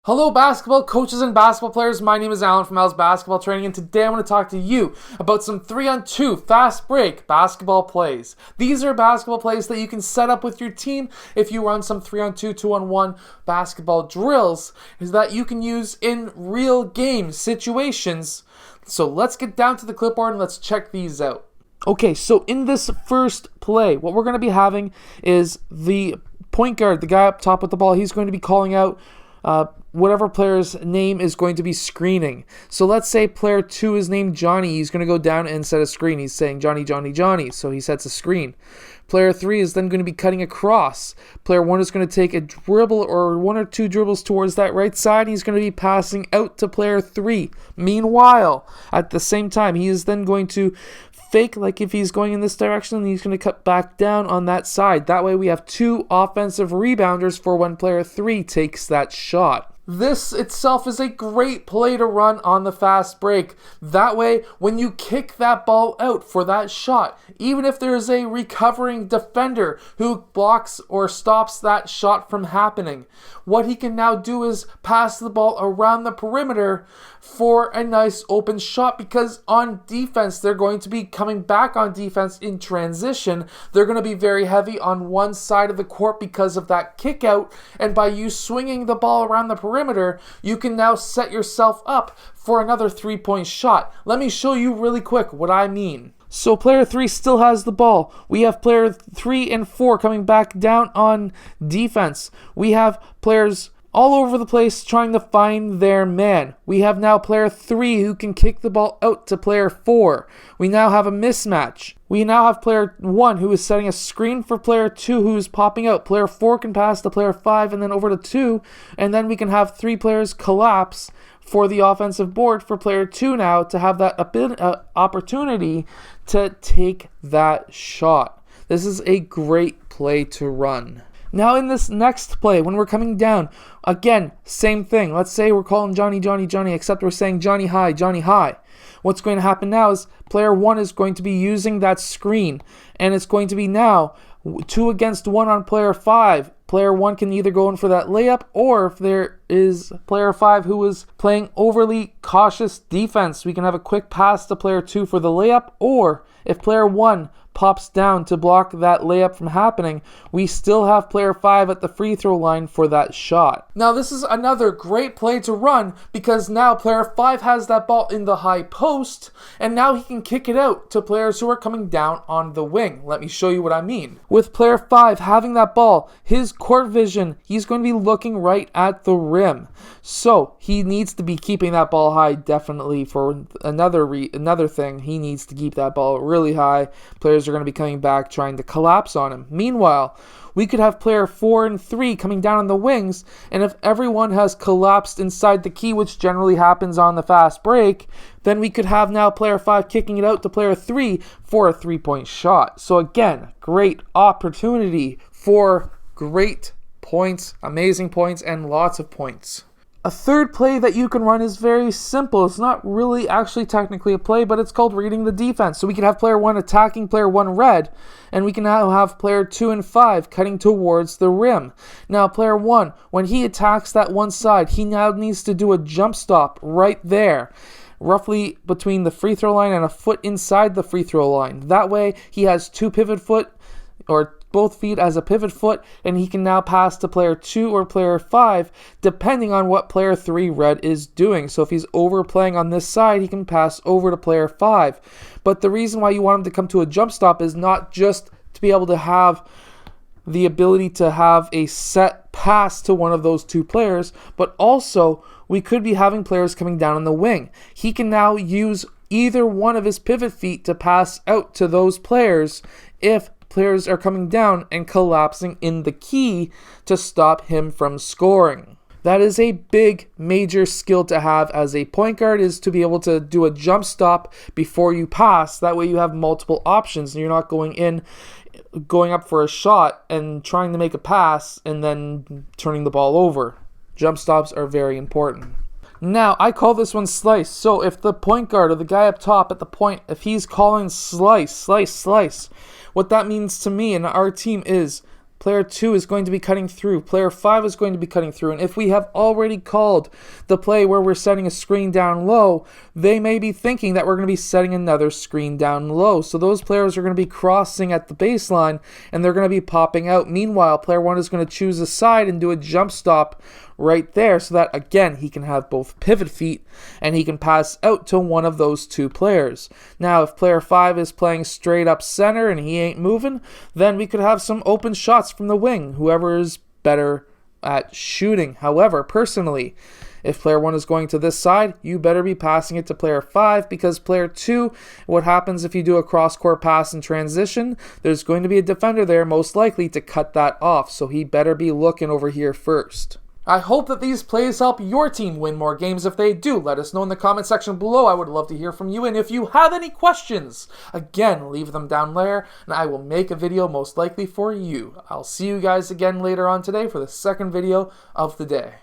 Hello basketball coaches and basketball players, my name is Alan from Al's Basketball Training, and today I want to talk to you about some 3-on-2 fast break basketball plays. These are basketball plays that you can set up with your team if you run some 3-on-2, 2-on-1 basketball drills that you can use in real game situations. So let's get down to the clipboard and let's check these out. Okay, so in this first play, what we're going to be having is the point guard, the guy up top with the ball. He's going to be calling out whatever player's name is going to be screening. So let's say player 2 is named Johnny. He's going to go down and set a screen. He's saying Johnny, Johnny, Johnny. So he sets a screen. Player 3 is then going to be cutting across. Player 1 is going to take a dribble or one or two dribbles towards that right side. He's going to be passing out to player 3. Meanwhile, at the same time, he is then going to fake like if he's going in this direction, and he's going to cut back down on that side. That way we have two offensive rebounders for when player 3 takes that shot. This itself is a great play to run on the fast break. That way, when you kick that ball out for that shot, even if there is a recovering defender who blocks or stops that shot from happening, what he can now do is pass the ball around the perimeter for a nice open shot, because on defense, they're going to be coming back on defense in transition. They're going to be very heavy on one side of the court because of that kick out, and by you swinging the ball around the perimeter, you can now set yourself up for another 3-point shot. Let me show you really quick what I mean. So player 3 still has the ball. We have player 3 and 4 coming back down on defense. We have players all over the place trying to find their man. We have now player 3 who can kick the ball out to player 4. We now have a mismatch. We now have player 1 who is setting a screen for player 2 who is popping out. Player 4 can pass to player 5 and then over to 2. And then we can have 3 players collapse for the offensive board for player 2 now to have that opportunity to take that shot. This is a great play to run. Now in this next play, when we're coming down, again, same thing. Let's say we're calling Johnny, Johnny, Johnny, except we're saying Johnny high, Johnny high. What's going to happen now is player 1 is going to be using that screen, and it's going to be now 2 against 1 on player 5. Player 1 can either go in for that layup, or if there is player 5 who is playing overly cautious defense, we can have a quick pass to player 2 for the layup, or if player 1 pops down to block that layup from happening, we still have player 5 at the free throw line for that shot. Now this is another great play to run, because now player 5 has that ball in the high post, and now he can kick it out to players who are coming down on the wing. Let me show you what I mean. With player 5 having that ball, his court vision, he's going to be looking right at the rim. So he needs to be keeping that ball high, definitely. For another thing, he needs to keep that ball really high. Players are going to be coming back trying to collapse on him. Meanwhile, we could have player 4 and 3 coming down on the wings, and if everyone has collapsed inside the key, which generally happens on the fast break, then we could have now player 5 kicking it out to player 3 for a 3-point shot. So again, great opportunity for great points, amazing points, and lots of points. A third play that you can run is very simple. It's not really actually technically a play, but it's called reading the defense. So we can have player 1 attacking player 1 red, and we can now have player 2 and 5 cutting towards the rim. Now player 1, when he attacks that one side, he now needs to do a jump stop right there, roughly between the free throw line and a foot inside the free throw line. That way he has 2 pivot foot, or both feet as a pivot foot, and he can now pass to player 2 or player 5 depending on what player 3 red is doing. So if he's overplaying on this side, he can pass over to player 5. But the reason why you want him to come to a jump stop is not just to be able to have the ability to have a set pass to one of those 2 players, but also we could be having players coming down on the wing. He can now use either one of his pivot feet to pass out to those players if players are coming down and collapsing in the key to stop him from scoring. That is a big, major skill to have as a point guard, is to be able to do a jump stop before you pass. That way you have multiple options, and you're not going up for a shot and trying to make a pass and then turning the ball over. Jump stops are very important. Now, I call this one slice. So if the point guard or the guy up top at the point, if he's calling slice, what that means to me and our team is player 2 is going to be cutting through, player 5 is going to be cutting through, and if we have already called the play where we're setting a screen down low, they may be thinking that we're going to be setting another screen down low. So those players are going to be crossing at the baseline, and they're going to be popping out. Meanwhile, player 1 is going to choose a side and do a jump stop right there so that, again, he can have both pivot feet and he can pass out to one of those two players. Now, if player 5 is playing straight up center and he ain't moving, then we could have some open shots from the wing, whoever is better at shooting. However, personally, if player 1 is going to this side, you better be passing it to player 5, because player 2, what happens if you do a cross-court pass in transition? There's going to be a defender there most likely to cut that off, so he better be looking over here first. I hope that these plays help your team win more games. If they do, let us know in the comment section below. I would love to hear from you. And if you have any questions, again, leave them down there, and I will make a video most likely for you. I'll see you guys again later on today for the second video of the day.